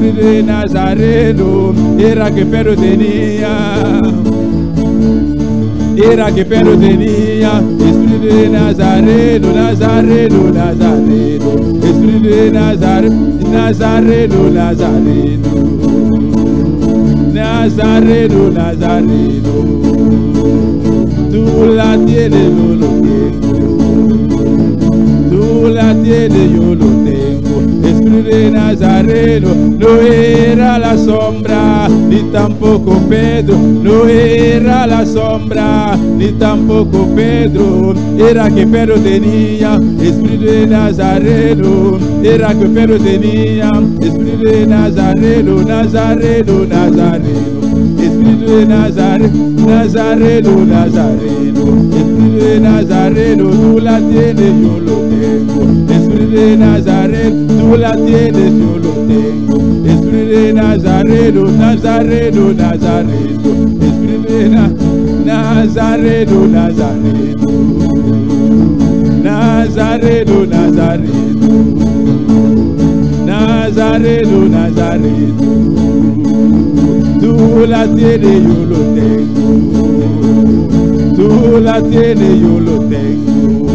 Espíritu de Nazareno, era que Pedro tenía. Era que Pedro tenía. Espíritu de Nazareno, Nazareno, Nazareno. Espíritu de Nazareno, Nazareno, Nazareno. Nazareno, Nazareno. Tú la tienes, yo lo tengo. Tú la tienes, yo lo tengo. Espíritu de Nazareno, no era la sombra, ni tampoco Pedro, no era la sombra, ni tampoco Pedro, era que Pedro tenía. Espíritu de Nazareno, era que Pedro tenía. Espíritu de Nazareno, Nazareno, Nazareno. Espíritu de Nazareno, Nazareno, Nazareno. Espíritu de Nazareno, tú la tienes, yo lo tengo. Espíritu de Nazareno, tú la tienes, yo lo tengo. Espíritu de Nazareno, Nazareno, Nazareno. Espíritu de Nazareno, Nazareno. Nazareno, Nazareno. Nazareno, Nazareno. Tú la tienes, yo lo tengo. Tú la tienes, yo lo tengo.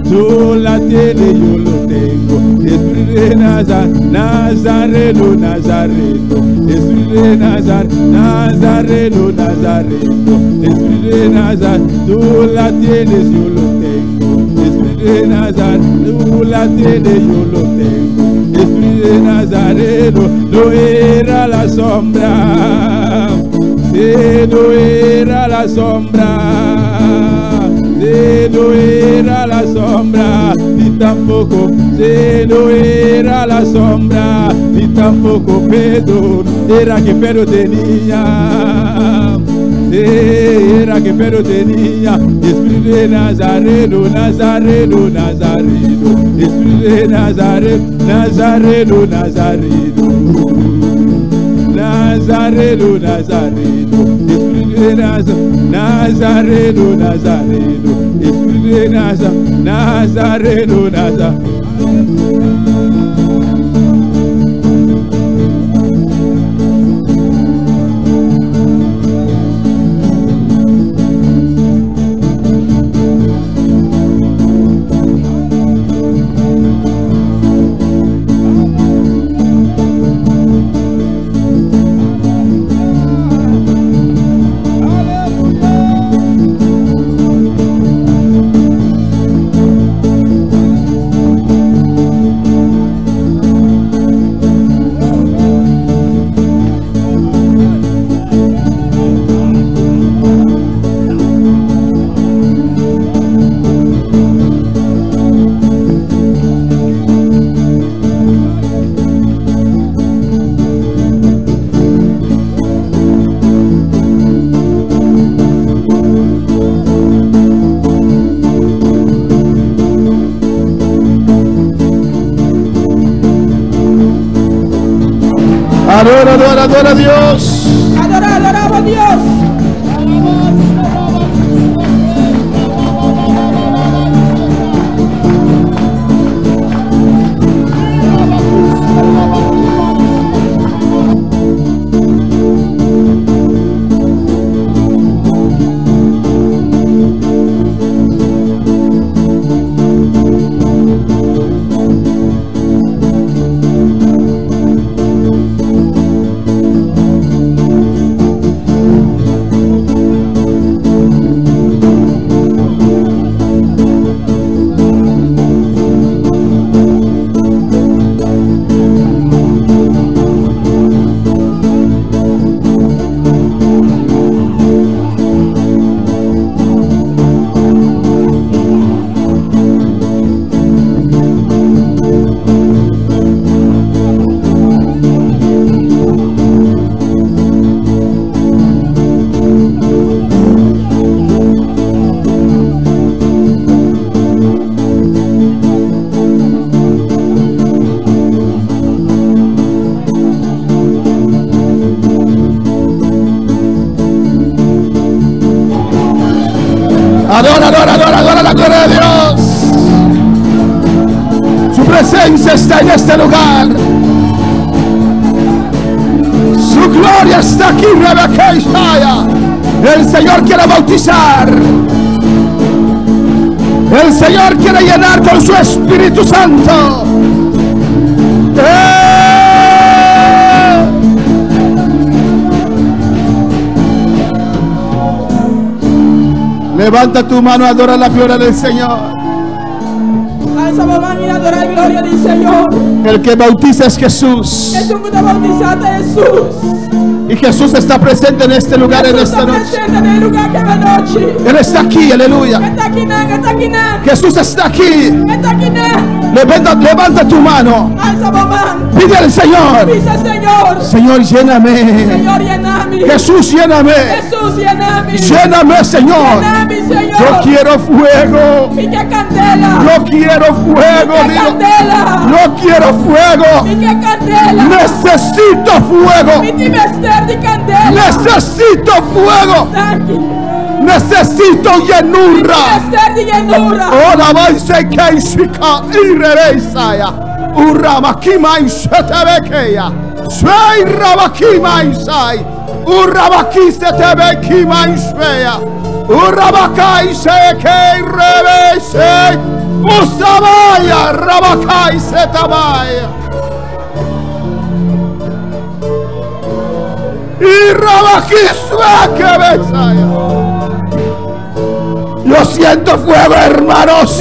Tú la tienes, yo lo tengo. Espíritu de Nazareno, Nazareno. Espíritu de Nazareno, Nazareno. Espíritu de Nazareno, tú la tienes, yo lo tengo. Espíritu de Nazareno, tú la tienes, yo lo tengo. Espíritu de Nazareno, no era la sombra, si no era la sombra, si no era la sombra, ni tampoco, si no era la sombra, ni tampoco Pedro, era que Pedro tenía. Era que Pedro tenía. Espíritu de Nazareno, Nazareno, Nazareno. Espíritu de Nazareno, Nazareno, Nazareno. Nazareno, Nazareno. Espíritu de Nazareno, Nazareno. Espíritu de Nazareno, Nazareno. Adora, adora, adora a Dios. Adoramos a Dios. Adora, adora, adora, adora la gloria de Dios. Su presencia está en este lugar. gloria está aquí, Rebeca Isaya. El Señor quiere bautizar. El Señor quiere llenar con su Espíritu Santo. Levanta tu mano, adora la gloria del Señor. Alza la mano y adora la gloria del Señor. El que bautiza es Jesús. Jesús que te bautizaste, Jesús. Y Jesús está presente en este lugar, en esta noche. Él está aquí, aleluya. Jesús está aquí. Levanta tu mano. Pide al Señor. Señor, lléname. Jesús, lléname. Lléname, Señor. Yo quiero fuego. Yo quiero fuego. Yo quiero fuego. Necesito fuego. Necesito fuego. Necesito llenura. Oh, la vaise que isika y rebeisaya. Urabakima isetebekeya. Svei rabakima isai. Urabaki setebekima isveya. Urabakai seke rebeise. Usabaya rabakai setabaya. Y yo siento fuego, hermanos.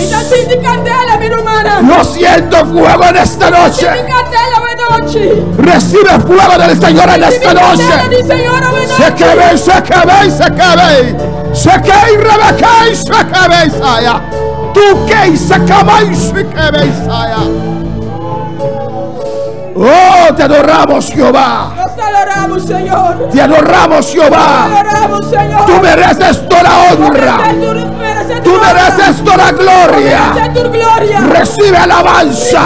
Yo siento fuego en esta noche. Recibe fuego del Señor en esta noche. Se que ve, se que ve, se que ve. Se que ve, Rebeca, se que ve, Saya. Tú que se que ve, se que ve, Saya. Oh, te adoramos, Jehová. Te adoramos, Señor. Te adoramos, Jehová. Te adoramos, Señor. Tú mereces toda la honra. Tú mereces toda la gloria. Recibe alabanza.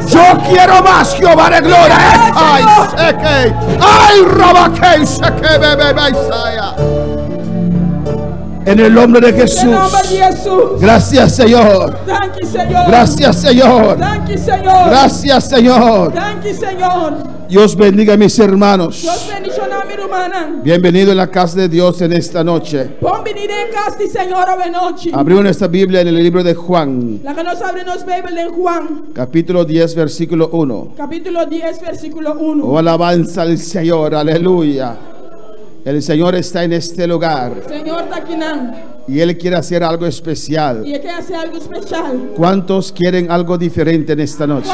Yo quiero más, Jehová de gloria. Ay, Rabakei, Sheke, Bebe, Isaya. En el nombre de Jesús. Gracias, Señor. Gracias, Señor. Gracias, Señor. Dios bendiga a mis hermanos. Bienvenido en la casa de Dios en esta noche. Abrimos nuestra Biblia en el libro de Juan. Capítulo 10, versículo 1. Oh, alabanza al Señor, aleluya. El Señor está en este lugar. Y Él quiere hacer algo especial. ¿Cuántos quieren algo diferente en esta noche?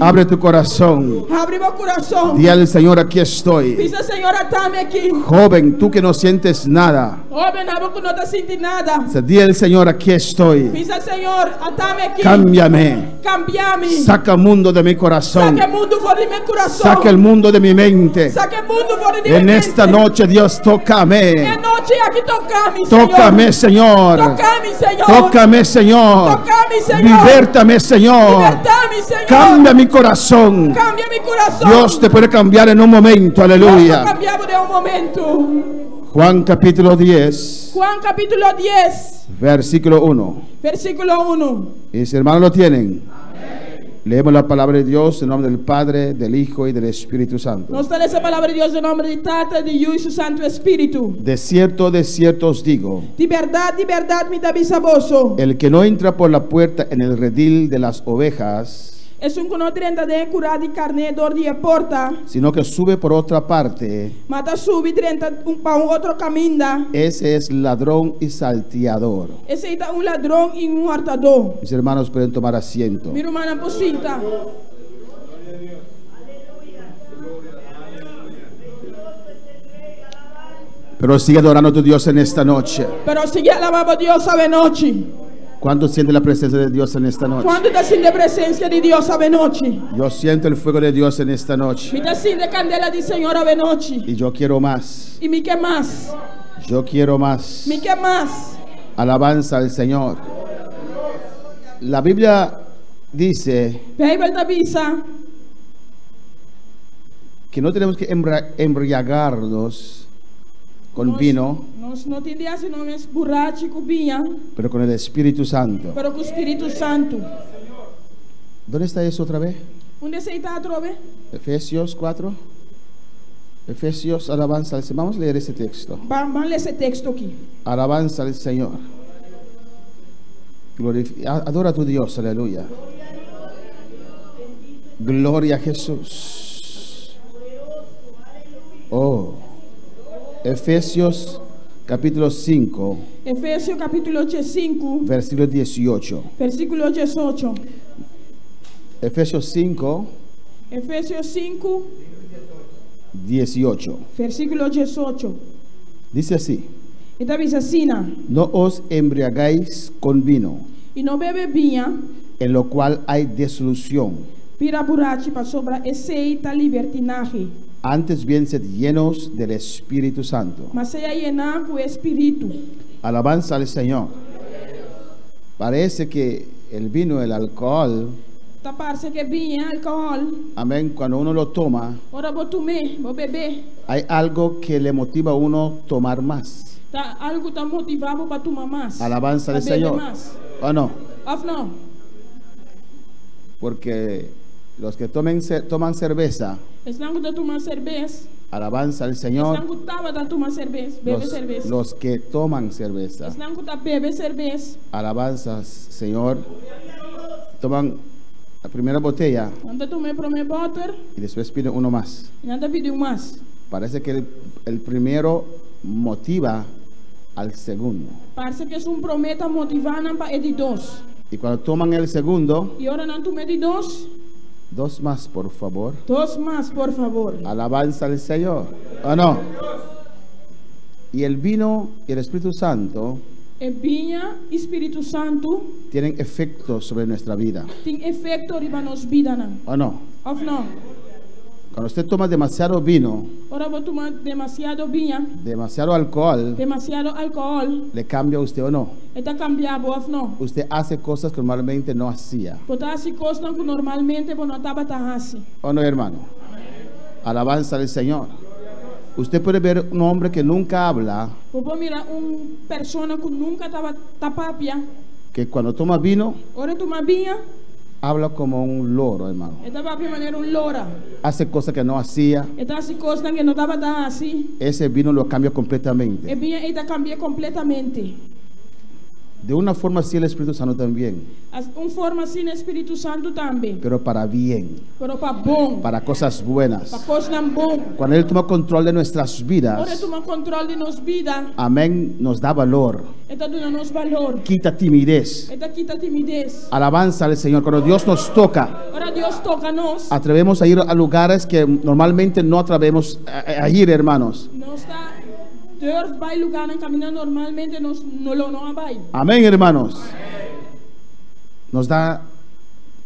Abre tu corazón. Dile al Señor, aquí estoy. Joven, tú que no sientes nada. Dile al Señor, aquí estoy. Cámbiame. Saca el mundo de mi corazón. Saca el mundo de mi mente. En esta noche, Dios, tócame. Tócame, Señor. Tócame, Señor. Libértame, Señor. Cambia mi corazón. Dios te puede cambiar en un momento. Aleluya. Juan capítulo 10. Versículo 1. Y mis hermanos lo tienen. Leemos la palabra de Dios en nombre del Padre, del Hijo y del Espíritu Santo. De cierto os digo, de verdad me aviso a vos. el que no entra por la puerta en el redil de las ovejas, sino que sube por otra parte, ese es ladrón y salteador. Mis hermanos pueden tomar asiento. Pero sigue adorando a tu Dios en esta noche. ¿Cuánto siente la presencia de Dios en esta noche? Yo siento el fuego de Dios en esta noche. Y yo quiero más. Yo quiero más. Alabanza al Señor. La Biblia dice que no tenemos que embriagarnos con vino, pero con el Espíritu Santo. ¿Dónde está eso otra vez? Efesios 4. Efesios, alabanza al Señor. Vamos a leer ese texto. Vamos a leer ese texto aquí. Alabanza al Señor. Adora a tu Dios, aleluya. Gloria a Jesús. Oh, Efesios capítulo 5. Efesios capítulo 5. Versículo 18. Versículo 18. Efesios 5. Efesios 5. 18. Versículo 18. Dice así. Esta dice así: no os embriagáis con vino, y no bebe vinho, en lo cual hay disolución. Pira burachi para sobra aceita libertinaje. Antes bien sed llenos del Espíritu Santo. Mas sea llena con espíritu. Alabanza al Señor. Parece que el vino, el alcohol, Parece que vinho, alcohol. amén, cuando uno lo toma, Ora vou comer, vou beber. hay algo que le motiva a uno tomar más. Algo está motivado para tomar más. Alabanza al Señor. ¿O no? Of no? Porque los que toman cerveza, Estão gostando de tomar cerveja. alabanza al Señor. Estão gostando de tomar cerveja, beber cerveja. Los que toman cerveza, Estão gostando de beber cerveja. alabanza Señor, toman la primera botella Quando tomei o primeiro botter, y después piden uno más. e ainda pediu mais. Parece que el primero motiva al segundo. Parece que é prometa motivando para de dois. Y cuando toman el segundo, E ora não tomei de dois. dos más, por favor. Dois mais, por favor. Alabanza al Señor. ¿O no? Y el vino y el Espíritu Santo E vinho, Espírito Santo, tienen efectos sobre nuestra vida. tem efeito riba nos vida, não? ¿O no? Of não? Cuando usted toma demasiado vino, Ora vou tomar demasiado vinho, demasiado alcohol, demasiado álcool. ¿le cambia a usted o no? Está cambiado, of não? Usted hace cosas que normalmente no hacía. Botar se costam que normalmente não estava assim. ¿O no, hermano? Alabanza al Señor. Usted puede ver un hombre que nunca habla, Vou mirar persona que nunca estava tapapia. que cuando toma vino, Ora toma vinho, habla como un loro, hermano. estava de maneira lora. Hace cosas que no hacía. Está se costam que não estava assim. Ese vino lo cambia E completamente. vinho está cambiou completamente. De una forma así el Espíritu Santo también, Forma assim no Espírito Santo também. pero para bien, Pero para bom, para cosas buenas. para coisas bom. Cuando Él toma control de nuestras Ora vidas, toma controle de nos vida. amén, nos da valor, Está dando nos valor. quita timidez. Está quita timidez. Alabanza al Señor. Cuando Dios nos toca, Ora Deus toca nos. atrevemos a ir a lugares que normalmente no atrevemos a ir, hermanos. Não está durf vai lugar en caminar normalmente nos no lo no vai. Amén, hermanos. Nos da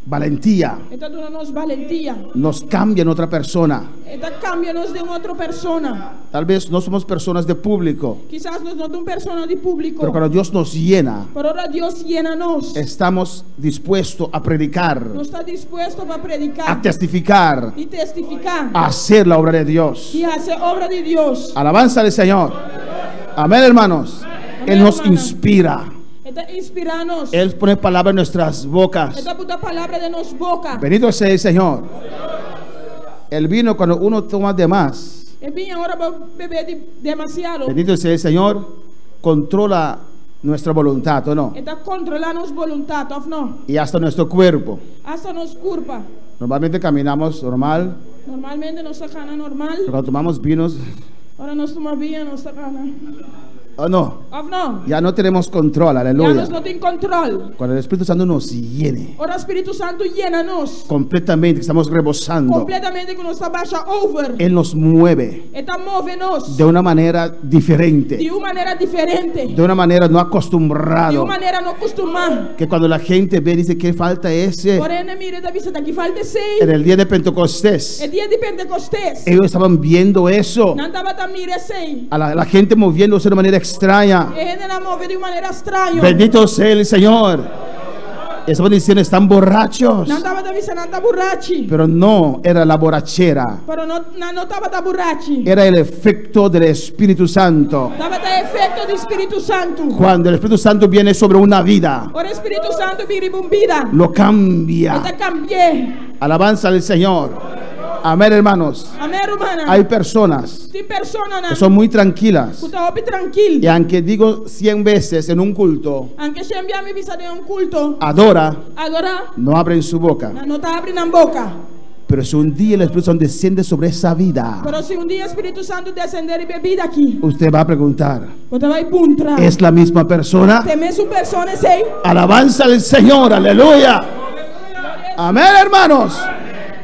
valentía, Está dando nos valentía. nos cambia en otra persona. Está cambia-nos de outra persona. Tal vez no somos personas de público, Quizás nos não de persona de público. pero cuando Dios nos llena, Pero ahora Dios llena-nos. estamos dispuestos a predicar, No está dispuesto para a predicar testificar, y testificar a hacer la obra de Dios. y hacer obra de Dios. Alabanza al Señor. Amén, hermanos. Él nos inspira. Está inspirando-nos. Él pone palabra en nuestras bocas. Está putando palabra de nos boca. Bendito sea el Señor. El vino, cuando uno toma de más, E bem agora vou beber demasiado. bendito sea el Señor, controla nuestra voluntad, ¿o no? Está controlando nos voluntad, of no? Y hasta nuestro cuerpo. Hasta nos culpa. Normalmente caminamos normal, Normalmente nos sacana normal. pero cuando tomamos vinos, Ahora nos toma bien, nos sacana. ¿o no? Of no? Ya no tenemos control, Ya aleluya. nos no tiene control. Cuando el Espíritu Santo nos llene Ahora Espíritu Santo llena-nos. completamente, que estamos rebosando, Completamente que nos está baixa over. Él nos mueve Está move-nos de una manera diferente, de una manera diferente. de una manera no De acostumbrado, una manera no acostumbrada. que cuando la gente ve, dice, ¿qué falta ese? Porém, mire, da vista que falta sei. En el día de Pentecostés, É dia de Pentecostés. ellos estaban viendo eso, Não estava a mire sei. a la gente moviéndose de una manera extraña. E ele não move de uma maneira estranha. Bendito sea el Señor. Estaban diciendo, están borrachos, Não estava a vista, não está borrachi. pero no era la borrachera, Pero não estava a borrachi. era el efecto del Espíritu Santo. Estava a efeito do Espírito Santo. Cuando el Espíritu Santo viene sobre una vida, Ora Espírito Santo vira bombida. lo cambia. Está cambié. Alabanza al Señor. Amén, hermanos. Amén, hermana. Hay personas que son muy tranquilas. Y aunque digo 100 veces en un culto, adora, no abren su boca. Pero si un día el Espíritu Santo desciende sobre esa vida, usted va a preguntar, ¿es la misma persona? Alabanza al Señor, aleluya. Amén, hermanos.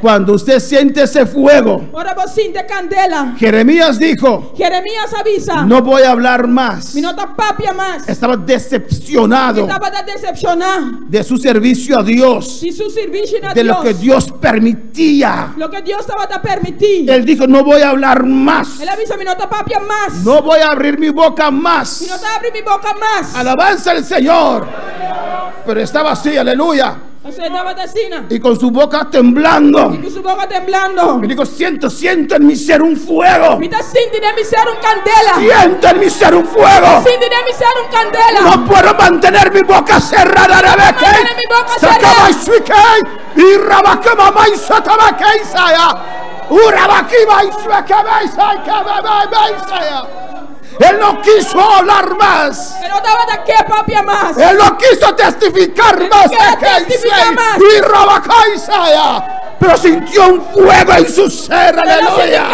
Cuando usted siente ese fuego, Jeremías dijo, no voy a hablar más. Estaba decepcionado de su servicio a Dios, de lo que Dios permitía. Él dijo, no voy a hablar más. No voy a abrir mi boca más. Alabanza al Señor. Pero estaba así, aleluya. Y con su boca temblando. Y digo, siento en mi ser un fuego. Siento en mi ser un fuego. No puedo mantener mi boca cerrada. Él no quiso hablar más. Él no quiso testificar más. Pero sintió un fuego en su ser. Aleluya.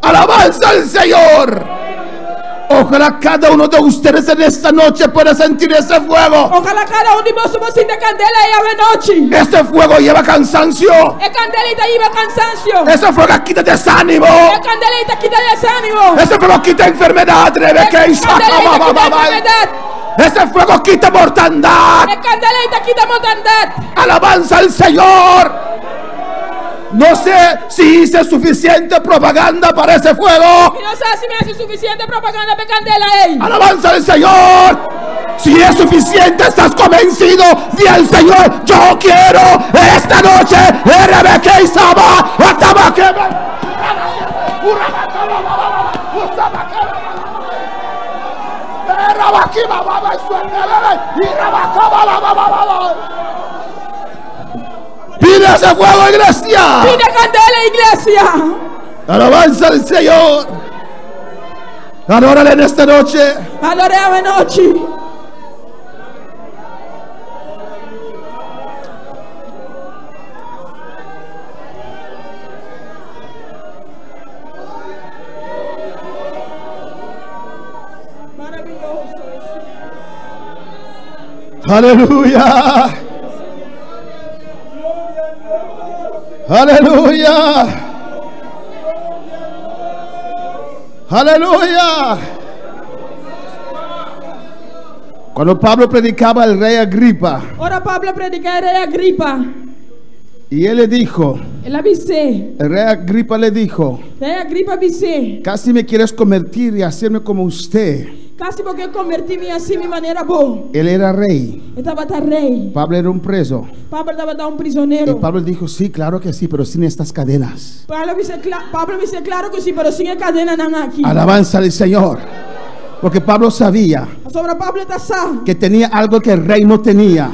Alabanza al Señor. Ojalá cada uno de ustedes en esta noche pueda sentir ese fuego. Ojalá cada uno de vosotros sienta candela y noche. Este fuego lleva cansancio. Ese fuego quita desánimo. Ese fuego quita enfermedad. Ese fuego quita mortandad. Alabanza al Señor. No sé si hice suficiente propaganda para ese fuego. Alabanza al Señor. Si es suficiente, estás convencido del Señor. Yo quiero esta noche. Pide ese fuego, iglesia. Pide candela, iglesia. Alabanza al Señor. Adórale en esta noche. Adorame noche. Maravilloso. Aleluya. Aleluya. Aleluya. Cuando Pablo predicaba al rey Agripa, ahora Pablo predica al rey Agripa, y él le dijo, el rey Agripa le dijo, casi me quieres convertir y hacerme como usted. Casi porque convertirme así mi manera boa. Él era rey. Rey. Pablo era un preso. Pablo estaba un prisionero. Y Pablo dijo, sí, claro que sí, pero sin estas cadenas. Pablo dice, claro que sí, pero sin cadenas aquí. Alabanza al Señor. Porque Pablo sabía que tenía algo que el rey no tenía.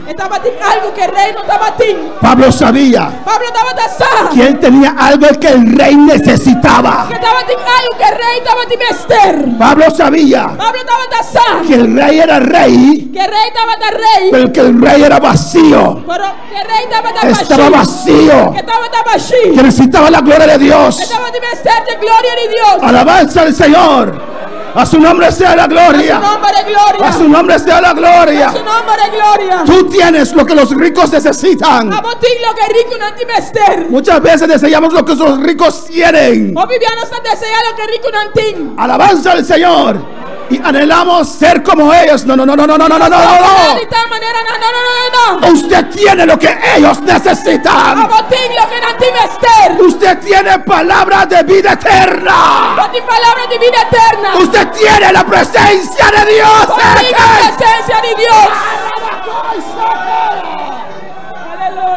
Pablo sabía que él tenía algo que el rey necesitaba. Pablo sabía que el rey era rey, pero que el rey era vacío. Estaba vacío, que necesitaba la gloria de Dios. Alabanza al Señor. A su nombre sea la gloria. A su nombre sea la gloria. Tú tienes lo que los ricos necesitan. Muchas veces deseamos lo que los ricos tienen. Alabanza al Señor. Y anhelamos ser como ellos. No. Usted tiene lo que ellos necesitan. Usted tiene palabra de vida eterna. Usted tiene la presencia de Dios.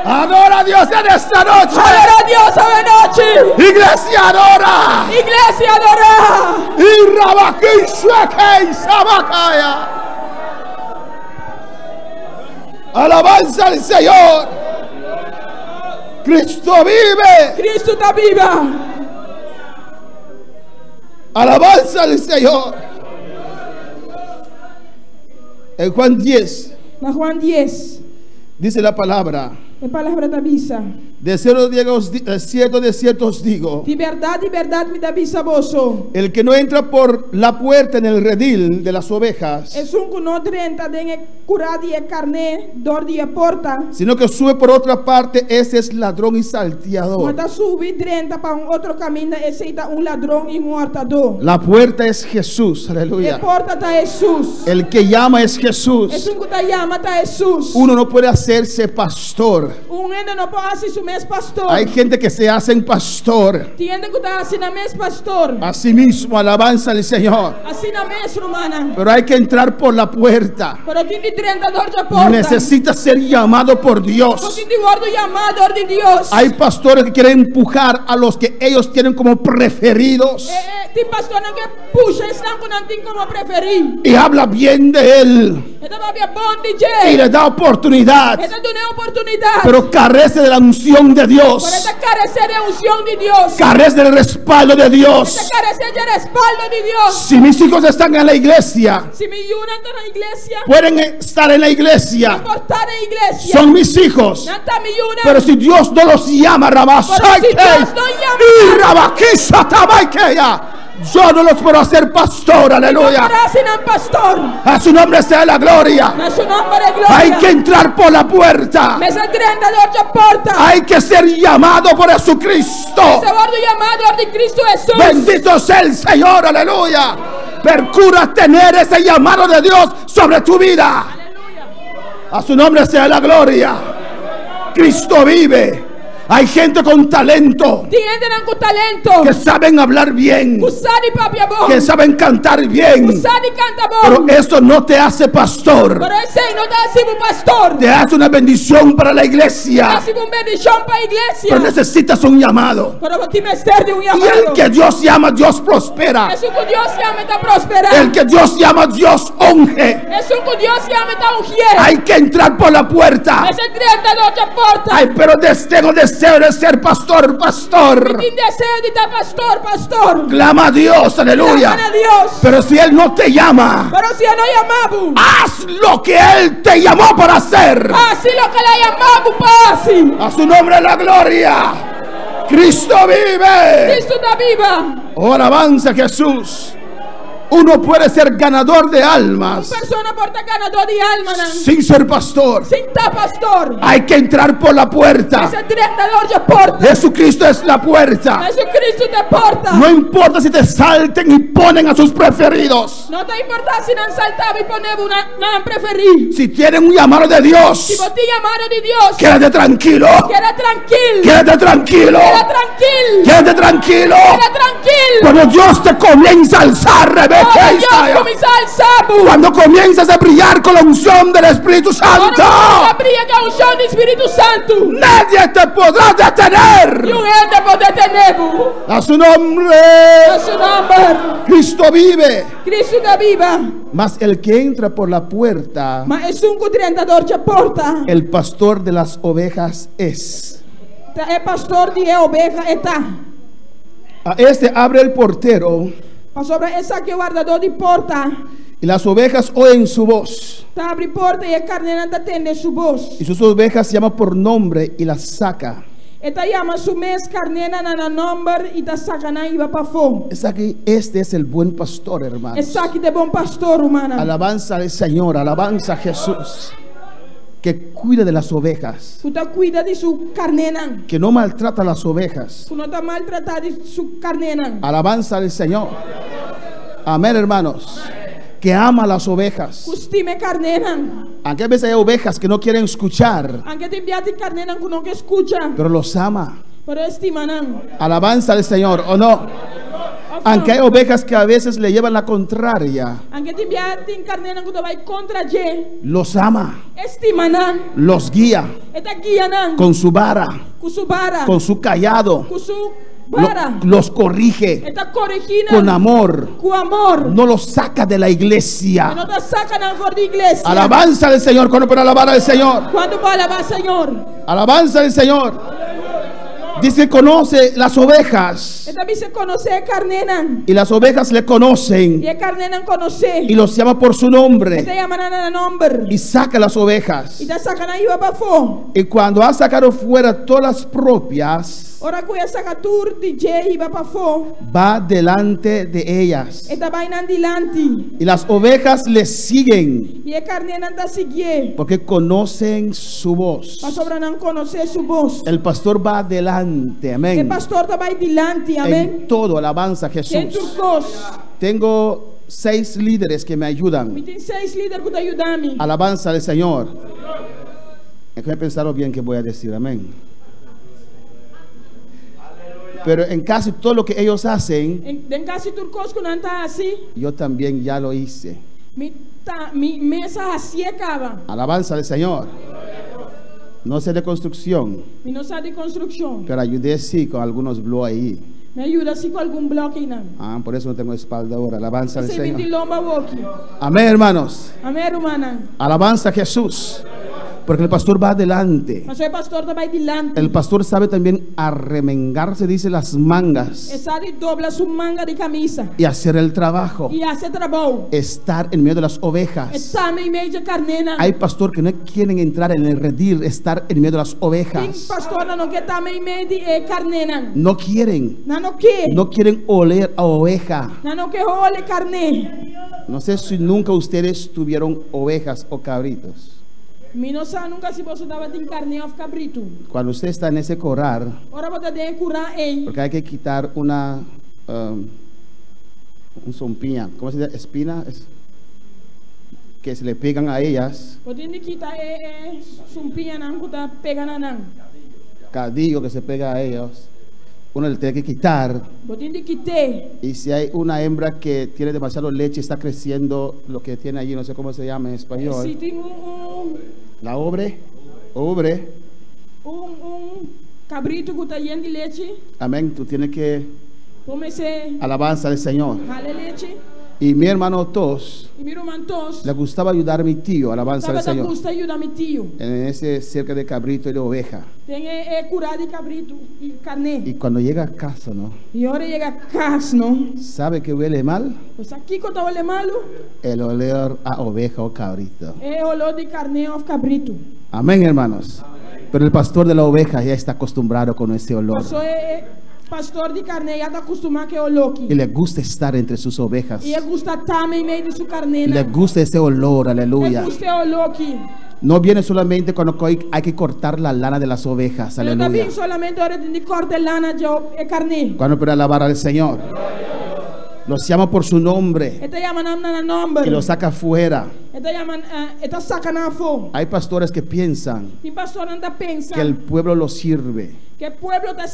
Adora a Dios en esta noche. Adora a Dios esta noche. Iglesia adora. Iglesia adora. Y Rabaquí Shuekei Sabakaya. Alabanza al Señor. Cristo vive. Cristo está viva. Alabanza al Señor. En Juan 10. Na Juan 10. Dice la palabra. A palavra da avisa. De cierto os digo. De verdade me da avisa vosso. El que no entra por la puerta en el redil de las ovejas, Es que no entra en curado y carne door die porta. sino que sube por otra parte, ese es ladrón y salteador. Mas da sube drenta para outro caminho, esse está ladrão e hurtador. La puerta es Jesús, A aleluya. porta está Jesus. El que llama es Jesús. Que está llama está Jesus. Uno no puede hacerse pastor. Ainda não pode ser mes pastor. Hay gente que se hacen pastor. Tiende que está assim na mes pastor. Así mismo, alabanza al Señor. Assim na mes romana. Pero hay que entrar por la puerta. Pero tiene drentador de porta. Necesita ser llamado por Dios. Porque te guardo llamado de Dios. Hay pastores que quieren empujar a los que ellos tienen como preferidos. Tem pastor que puxa, estão com nantin como preferir. Y habla bien de él. Então vai bom Y DJ. le da oportunidad. Então tem oportunidade. Pero carece de la unción de Por Dios. esta carecer de unción de Dios. Carece del respaldo de Esta Dios. carecer de respaldo de Dios. Si mis hijos están en la iglesia, Si me ayudan en la iglesia, pueden estar en la iglesia, portar en iglesia. son mis hijos. Nanta me ayudan. Pero si Dios no los llama, Rabasaike, Pero si Dios no llama, y Rabaquisa Tabaikeya, yo no los puedo hacer pastor, aleluya. Parecen al pastor. A su nombre sea la gloria. En su nombre de gloria. Hay que entrar por la puerta. Me se trenta de otra porta. Hay que ser llamado por Jesucristo. Se guardo llamado de Cristo Jesús. Bendito sea el Señor, aleluya. Procura tener ese llamado de Dios sobre tu vida. A su nombre sea la gloria. Cristo vive. Hay gente con talento, Tienen con talento. que saben hablar bien, Usadi papi bom. que saben cantar bien, Usadi canta pero bom. eso no te hace pastor. Pero ese no da así un pastor. Te hace una bendición para la Da iglesia, así un bendición para la iglesia. pero necesitas un llamado. Pero ti me ser de un Y el llamado. que Dios llama, Dios prospera. Es un que Dios llama está prosperar. El que Dios llama, Dios unge. Es un que Dios llama está ungiendo. Hay que entrar por la puerta. Es el 30 de otra puerta. Ay, pero tengo deseo de ser pastor, pastor. Sin deseo de estar pastor, pastor. Clama a Dios, aleluya. Clama a Dios. Pero si Él no te llama, Pero si no llamamos, haz lo que Él te llamó para hacer. así lo que la llamamos, pase. A su nombre la gloria. Cristo vive. Cristo está viva. Oh, alabanza a Jesús. Uno puede ser ganador de almas Persona porta ganador de alma. sin ser pastor. Sin estar pastor. Hay que entrar por la puerta. Es el director de porta. Jesucristo es la puerta. Jesucristo te porta. No importa si te salten y ponen a sus preferidos. No te importa si no saltaba y ponemos una preferir. Si tienen un llamado de Dios, Si vos te llamaron de Dios, quédate tranquilo. queda tranquilo. Quédate tranquilo. Queda tranquilo. Quédate tranquilo. Queda tranquilo. Cuando Dios te comienza a alzar, Rebeca, Ahora Dios Isaiah. comienza a alzar. Cuando comienzas a brillar con la unción del Espíritu Santo, Ahora brilla con unción del Espíritu Santo. nadie te podrá Y detener. un ente puede tener. A su nombre, A su nombre. Cristo vive. Cristo está viva. Mas el que entra por la puerta, Ma es un trentador de porta. el pastor de las ovejas es. El pastor de oveja está. A este abre el portero Sobre esa que guardador de porta. y las ovejas oyen su voz. Está abre porta y el carnero atende su voz. Y sus ovejas llama por nombre y las saca. Esta llama su mes carnera na nombre y ta sacana y va pa fo. Es aquí, este es el buen pastor, hermano. Essa aqui de bom pastor, humana. Alabanza al Señor, alabanza a Jesús, que cuida de las ovejas, Tu ta cuida de su carnena. que no maltrata a las ovejas. Tu no ta maltratar de su carnena. Alabanza al Señor. Amén, hermanos. Que ama a las ovejas. Custime carnena. Aunque a veces hay ovejas que no quieren escuchar, Anche te inviati carnena que no que escucha. pero los ama. Pero estimanan. Alabanza al Señor, ¿o no? Aunque hay ovejas que a veces le llevan la contraria, Anche te inviati carnena que tu vai contra je. los ama, Estimanan. los guía Eta guianan. con su vara, Con su vara. con su callado, Con su vara. los corrige Eta corregina. con amor. Con amor. No los saca de la Que iglesia. no te sacan a de iglesia. Alabanza al Señor. ¿Cuándo para alabar al Señor? Cuando va a alabar, Señor. Alabanza al Señor. Dice, conoce las ovejas. Y las ovejas le conocen. Y los llama por su nombre. Y saca las ovejas. Y cuando ha sacado fuera todas las propias, va delante de ellas. Y las ovejas le siguen, porque conocen su voz. El pastor va adelante, amén. En todo, alabanza a Jesús. Tengo 6 líderes que me ayudan. Alabanza al Señor. Déjame pensarlo bien que voy a decir, amén. Pero en casi todo lo que ellos hacen, yo también ya lo hice. Alabanza al Señor. No sé de construcción, pero ayudé sí con algunos bloques ahí. Me ayuda sí con algún bloque. Por eso no tengo espalda ahora. Alabanza al Señor. Amén, hermanos. Alabanza a Jesús. Porque el pastor va adelante. El pastor sabe también arremengarse, dice, las mangas. Y hacer el trabajo. Estar en medio de las ovejas. Hay pastores que no quieren entrar en el redil, estar en medio de las ovejas. No quieren. No quieren oler a oveja. No sé si nunca ustedes tuvieron ovejas o cabritos. Cuando usted está en ese corral, porque hay que quitar una un zompilla, ¿cómo se dice? Espina, que se le pegan a ellas. Cadillo que se pega a ellos. Uno le tiene que quitar. Y si hay una hembra que tiene demasiado leche, está creciendo lo que tiene allí, no sé cómo se llama en español. La obre. Un cabrito que está lleno de leche. Amén. Tú tienes que alabanza al Señor. Y mi hermano Tos le gustaba ayudar a mi tío, alabanza al Señor, en ese cerca de cabrito y de oveja. Y cuando llega a casa, ¿no? ¿Sabe que huele mal? El olor a oveja o cabrito. Amén, hermanos. Pero el pastor de la oveja ya está acostumbrado con ese olor. Pastor de carne ya está acostumbrado que oloki. Y le gusta estar entre sus ovejas. Y le gusta estar en medio de su carne. Le gusta ese olor, aleluya. Le gusta oloki. No viene solamente cuando hay que cortar la lana de las ovejas, aleluya. No viene solamente ahora de cortar lana de carne. Cuando para alabar al Señor. Los llama por su nombre. Y los saca afuera. Hay pastores que piensan que el pueblo los sirve. Que el pueblo está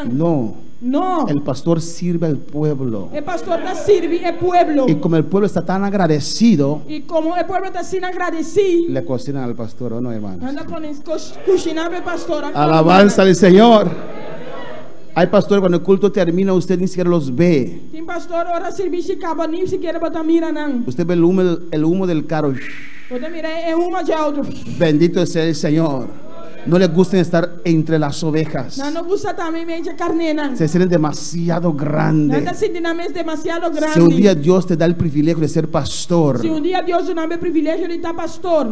No. sirviendo. El pastor sirve al pueblo. El pastor está sirviendo al pueblo. Y como el pueblo está tan agradecido, y como el pueblo está sin agradecido, le cocinan al pastor, ¿o no, hermanos? Anda con cocinar al pastor. Alabanza al Señor. Hay pastores cuando el culto termina, usted ni siquiera los ve. Usted ve el humo del carro. Bendito sea el Señor. No les gusta estar entre las ovejas. Se sienten demasiado grandes. Si un día Dios te da el privilegio de ser pastor,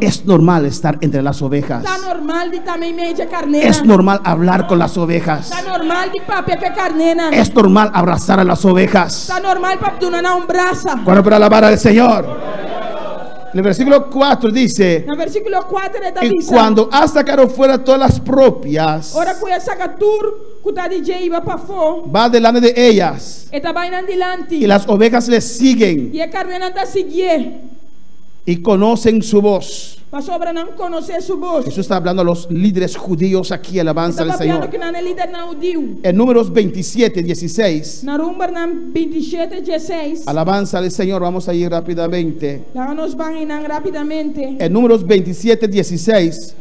es normal estar entre las ovejas. Es normal hablar con las ovejas. Es normal abrazar a las ovejas. Cuando para alabar al Señor. El versículo 4 dice: y cuando ha sacado fuera todas las propias, va delante de ellas, y las ovejas le siguen y conocen su voz. Jesús está hablando a los líderes judíos aquí, alabanza al Señor. En Números 27, 16. Alabanza al Señor, vamos a ir rápidamente. En Números 27, 16.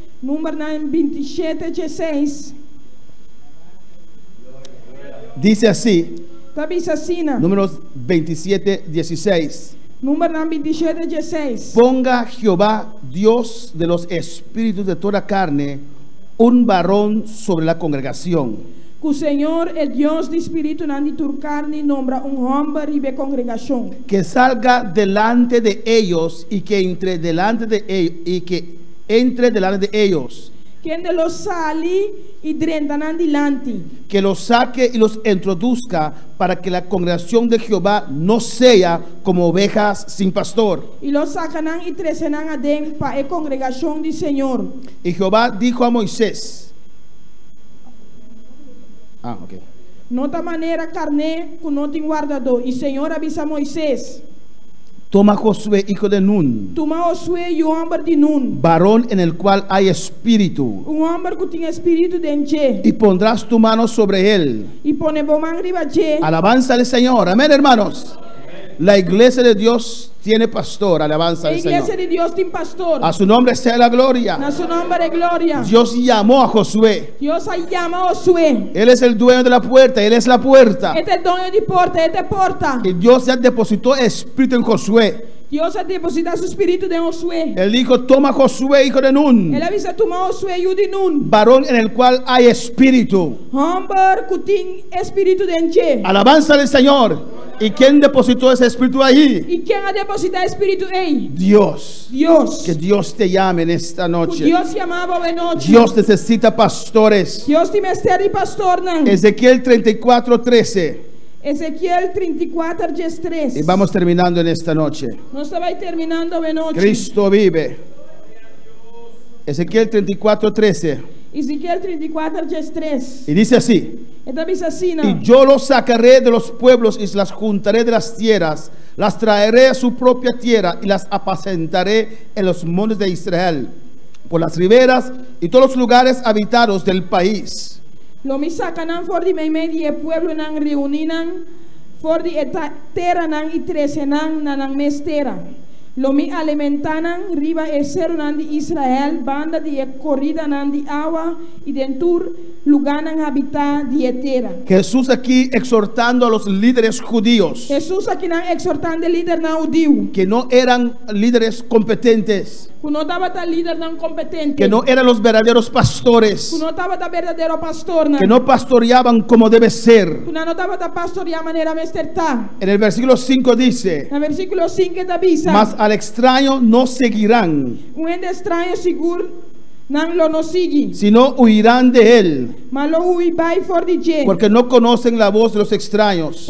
Dice así. Números 27, 16. Ponga Jehová, Dios de los espíritus de toda carne, un varón sobre la congregación. Que o Senhor é Deus de espírito não de turcarne nombra homem ribe congregação. Que salga delante de ellos y que entre delante de ellos. Quem de los sali y drentan delante. Que los saque y los introduzca para que la congregación de Jehová no sea como ovejas sin pastor. Y los sacan y tresenan adem para la congregación del Señor. Y Jehová dijo a Moisés. Nota maneira carne que não tem guardador. E o Senhor avisa a Moisés. Toma Josué, hijo de Nun. Toma Josué e o homem de Nun. Varón en el cual hay espíritu. Homem que tem espírito dentro. Y pondrás tu mano sobre él. E pone a mão arriba de. Alabanza al Señor. Amén, hermanos. La iglesia de Dios tiene pastor. Alabanza al Señor. La iglesia de Dios tiene pastor. A su nombre sea la gloria. A su nombre gloria. Dios llamó a Josué. Dios llama a Josué. Él es el dueño de la puerta. Él es la puerta. Este es el dueño de puerta. Este porta. Y Dios ya depositó espíritu en Josué. Dios ha depositado su espíritu en Josué. Él dijo, toma Josué, hijo de Nun. Él avisa, toma Josué, hijo de Nun. Varón en el cual hay espíritu. Hombre que tiene espíritu dentro. Alabanza al Señor. ¿Y quién depositó ese espíritu ahí? ¿Y quién ha depositado espíritu ahí? Dios. Dios. Que Dios te llame en esta noche. Dios llamaba de noche. Dios necesita pastores. Dios tiene de pastor. Ezequiel 34:13. Ezequiel 34:3. Y vamos terminando en esta noche. No estaba terminando de noche. Cristo vive. Ezequiel 34:13. Ezequiel 34:3. Y dice así. Y yo los sacaré de los pueblos y las juntaré de las tierras, las traeré a su propia tierra y las apacentaré en los montes de Israel, por las riberas y todos los lugares habitados del país. Lo mi sacanan for di media pueblo nan reuninan for di terra nan y tresenan nan mestera. Lo mi alimentanan riba cero nan di Israel banda di corrida nan di agua y dentur luganan habitar di etera. Jesús aquí exhortando a los líderes judíos. Jesús aquí nan exhortando el líder nan judío. Que no eran líderes competentes. Que no eran los verdaderos pastores. Que no pastoreaban como debe ser. En el versículo 5 dice: mas al extraño no seguirán, sino huirán de él, porque no conocen la voz de los extraños.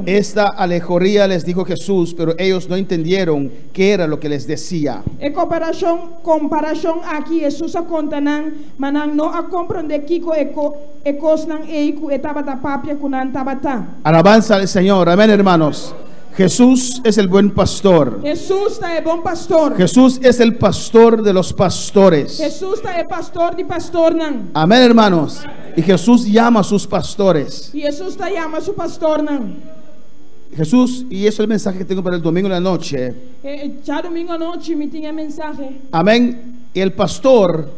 Esta alegoría les dijo Jesús, pero ellos no entendieron qué era lo que les decía. Comparación aquí Jesús a contanan manan no a comprender kiko ecosnan eiku etabata papia kunan tabata. Alabanza al Señor. Amén, hermanos. Jesús es el buen pastor. Jesús es el buen pastor. Jesús es el pastor de los pastores. Jesús es el pastor de pastornan. Amén, hermanos. Y Jesús llama a sus pastores. Y Jesús te llama a su pastornan. Jesús, y eso es el mensaje que tengo para el domingo en la noche. Ya domingo noche me tiene mensaje. Amén. Y el pastor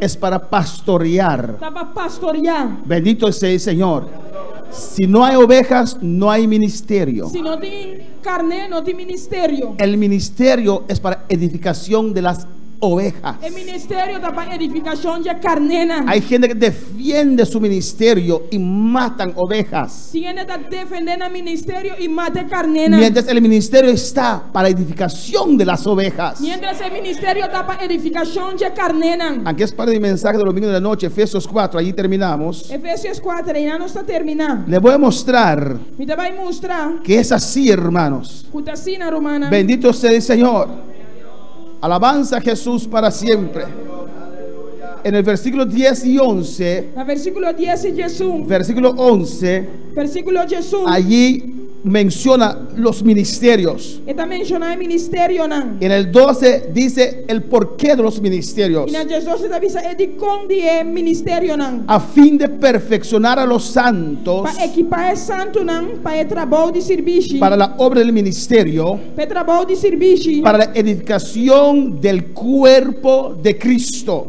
es para pastorear. Para pastorear. Bendito sea el Señor. Si no hay ovejas, no hay ministerio. Si no tiene carne, no tiene ministerio. El ministerio es para edificación de las ovejas. El ministerio es para edificación de carnena. Hay gente que defiende su ministerio y matan ovejas. Tiene que defender el ministerio y mate carnena. Mientras el ministerio está para edificación de las ovejas. Mientras el ministerio está para edificación de carnena. Aquí es para el mensaje del domingo de la noche, Efesios 4, allí terminamos. Efesios 4, ya no está terminado. Le voy a mostrar que es así, hermanos. Bendito sea el Señor. Alabanza a Jesús para siempre. En el versículo 10 y 11. Versículo 11. Allí menciona los ministerios. En el 12 dice el porqué de los ministerios. A fin de perfeccionar a los santos para la obra del ministerio, para la edificación del cuerpo de Cristo,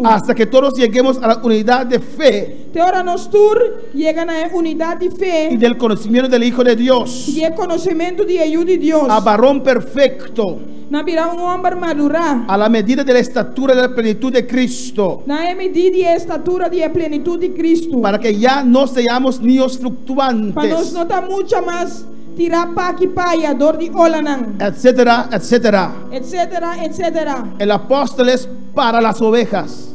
hasta que todos lleguemos a la unidad de fe fe y del conocimiento del Hijo de Dios, e o conhecimento de Hijo de Deus, a varón perfecto, na virar homem madurar, a la medida de la estatura de la plenitud de Cristo, na medida e estatura de plenitude de Cristo, para que ya no seamos niños para nós fluctuantes, não tá muito mais tirar paque paia, dor de olanan, etcétera, etcétera. etcétera, etcétera. El apóstol es para las ovejas.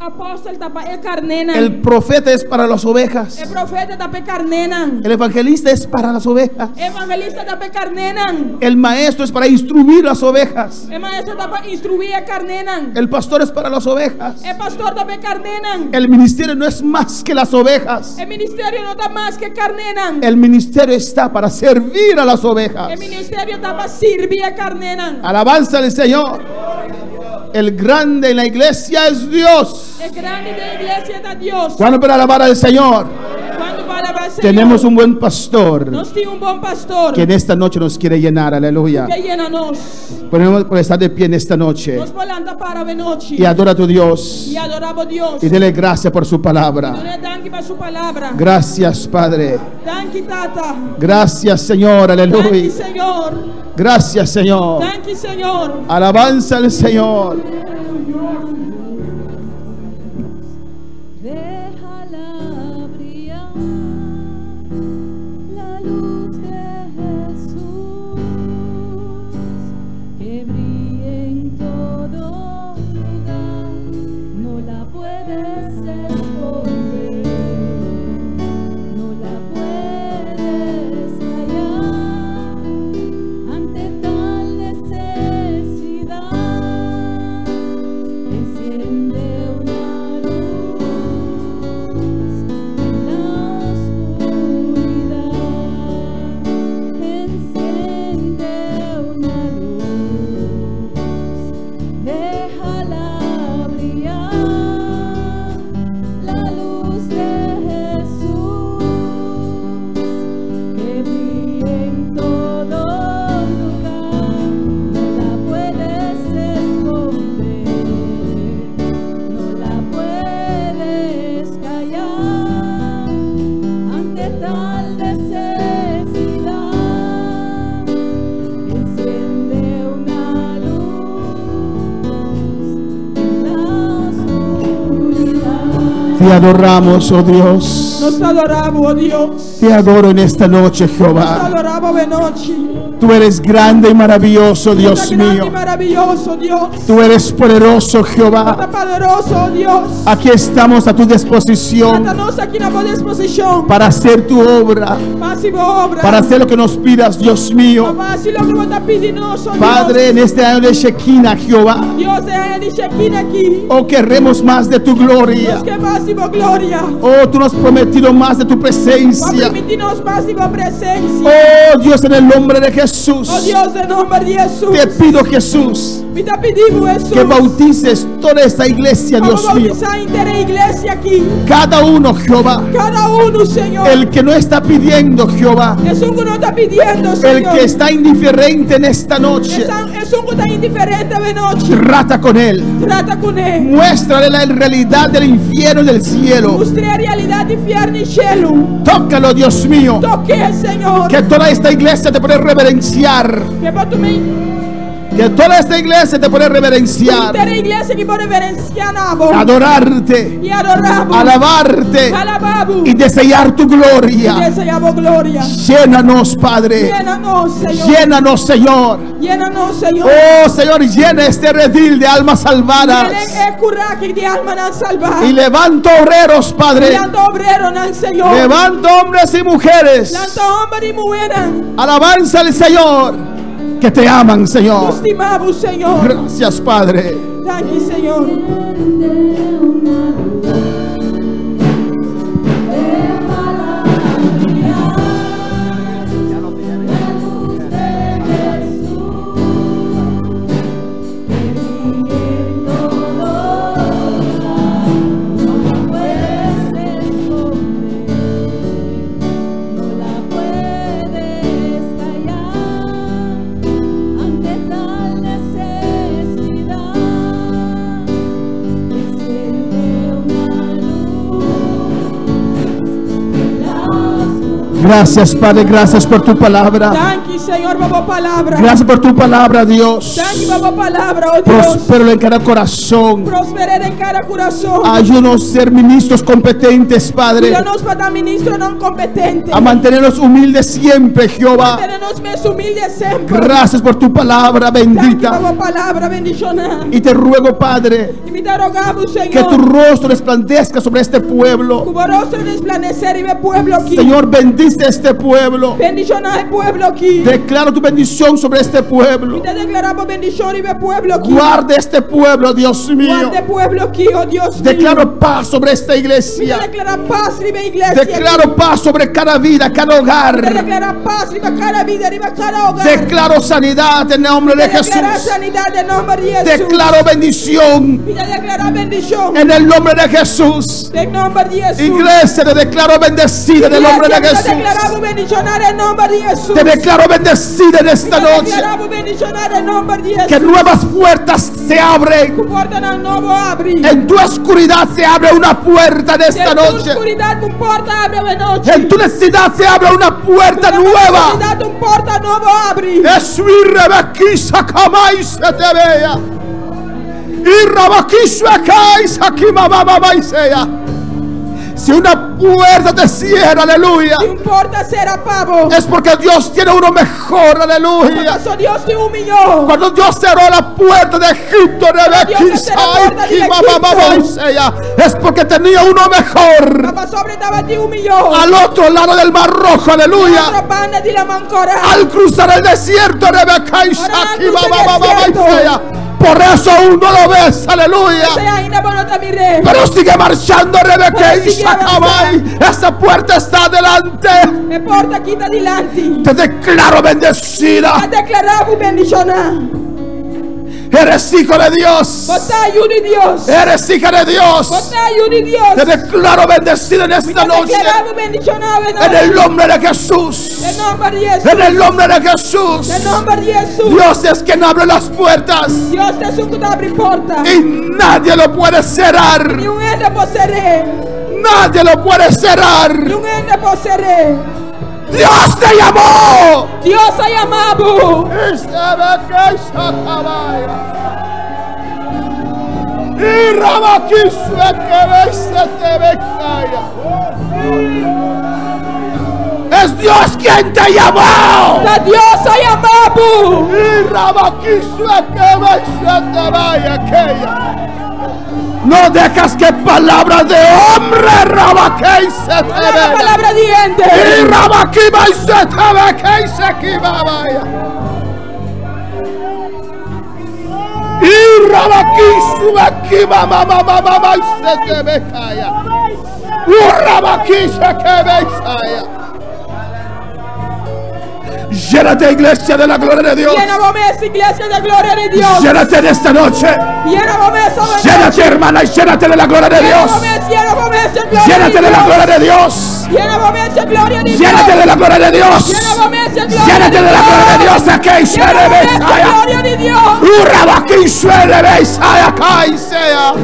Apóstolo tapa carnenan. El profeta es para las ovejas. El profeta tapa carnenan. El evangelista es para las ovejas. Evangelista tapa carnenan. El maestro es para instruir las ovejas. El maestro tapa instruir carnenan. El pastor es para las ovejas. El pastor tapa carnenan. El ministerio no es más que las ovejas. El ministerio no está más que carnenan. El ministerio está para servir a las ovejas. El ministerio tapa servir a carnenan. Alabanza al Señor. El grande en la iglesia es Dios. El grande de la iglesia es Dios. ¿Cuándo para alabar al Señor? Tenemos un buen pastor que en esta noche nos quiere llenar. Aleluya. Podemos estar de pie en esta noche y adora a tu Dios y dele gracias por su palabra. Gracias, Padre. Gracias, Señor. Aleluya. Gracias, Señor. Alabanza al Señor. Te adoramos, oh Dios. Nos adoramos, oh Dios. Te adoro en esta noche, Nos Jehová. adoramos de noche. Tú eres grande y maravilloso, Dios mío. Maravilloso, Dios. Tú eres poderoso, Jehová. Poderoso, Dios. Aquí estamos a tu disposición para hacer tu obra, para hacer lo que nos pidas, Dios mío. Padre, en este año de Shekinah, Jehová, oh, queremos más de tu gloria. Oh, tú nos has prometido más de tu presencia. Oh, Dios, en el nombre de Jesús. Te pido, Jesús, que bautices toda esta iglesia, Dios mío. Cada uno, Jehová. El que no está pidiendo, Jehová. El que está indiferente en esta noche. Trata con él. Muéstrale la realidad del infierno y del cielo. Tócalo, Dios mío. Que toda esta iglesia te puede reverenciar. Que toda esta iglesia te puede reverenciar, adorarte, alabarte y desear tu gloria. Llénanos, Padre. Llénanos, Señor. Oh, Señor, llena este redil de almas salvadas. Y levanta obreros, Padre. Levanta hombres y mujeres. Alabanza al Señor, que te aman, Señor. Gracias, Padre. Gracias, Señor. Gracias, Padre, gracias por tu palabra. Gracias por tu palabra, Dios. Prospero en cada corazón. Ayúdanos a ser ministros competentes, Padre. A mantenernos humildes siempre, Jehová. Gracias por tu palabra bendita. Y te ruego, Padre, que tu rostro resplandezca sobre este pueblo. Señor, bendice este pueblo. Declaro tu bendición sobre este pueblo. Guarde este pueblo, Dios mío. Declaro paz sobre esta iglesia. Declaro paz sobre cada vida, cada hogar. Declaro sanidad en el nombre de Jesús. Declaro bendición en el nombre de Jesús. Iglesia, te declaro bendecida en el nombre de Jesús. Te declaro bendecida en esta noche. Que nuevas puertas se abren. En tu oscuridad se abre una puerta en esta noche. En tu necesidad se abre una puerta nueva. Es mi rebequisa camay se te vea. Y rabaquisha caes aquí mamá sea. Si una puerta te cierra, aleluya, es porque Dios tiene uno mejor, aleluya. Cuando Dios cerró la puerta de Egipto, es porque tenía uno mejor. Al otro lado del Mar Rojo, aleluya, al cruzar el desierto, por eso aún no lo ves, aleluya. Pero sigue marchando, Rebeca y Shakabai. Esa puerta está adelante. Te declaro bendecida. Eres hijo de Dios. Eres hija de Dios. Te declaro bendecida en esta noche. En el nombre de Jesús. En el nombre de Jesús. Dios es quien abre las puertas. Y nadie lo puede cerrar. Nadie lo puede cerrar. Dios te llamó. Dios ha llamado. Y Rabaquisue que se te becaya. Es Dios quien te llamó. Dios ha llamado. Y Rabaquisue que se te vaya aquella. No dejas que palabras de hombre Rabaquei se te vea. Palabra de gente. Y Rabaquiba y se te ve que se equivaya. Y Rabaquisue que mamá y se te ve calla. Rabaquisue que besaya. Llénate, iglesia, de la gloria de Dios. Llénate en esta noche. Llénate, hermana, y llénate de la gloria de Dios. Llénate de la gloria de Dios. Llénate de la gloria de Dios. Llénate de la gloria de Dios. Aquí se le besaya.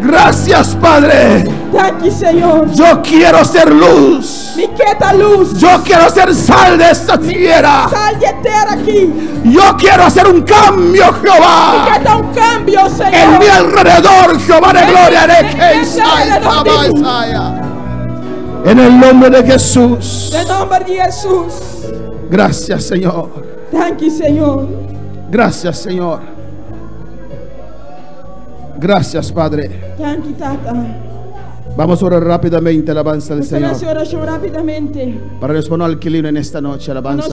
Gracias, Padre. Señor. Yo quiero ser luz. Yo quiero ser sal de esta tierra. Yo quiero hacer un cambio, Jehová. En mi alrededor, Jehová de gloria. En el nombre de Jesús. Gracias, Señor. Gracias, Señor. Gracias, Padre. Vamos a orar rápidamente, alabanza del Señor. Para responder al inquilino en esta noche, alabanza.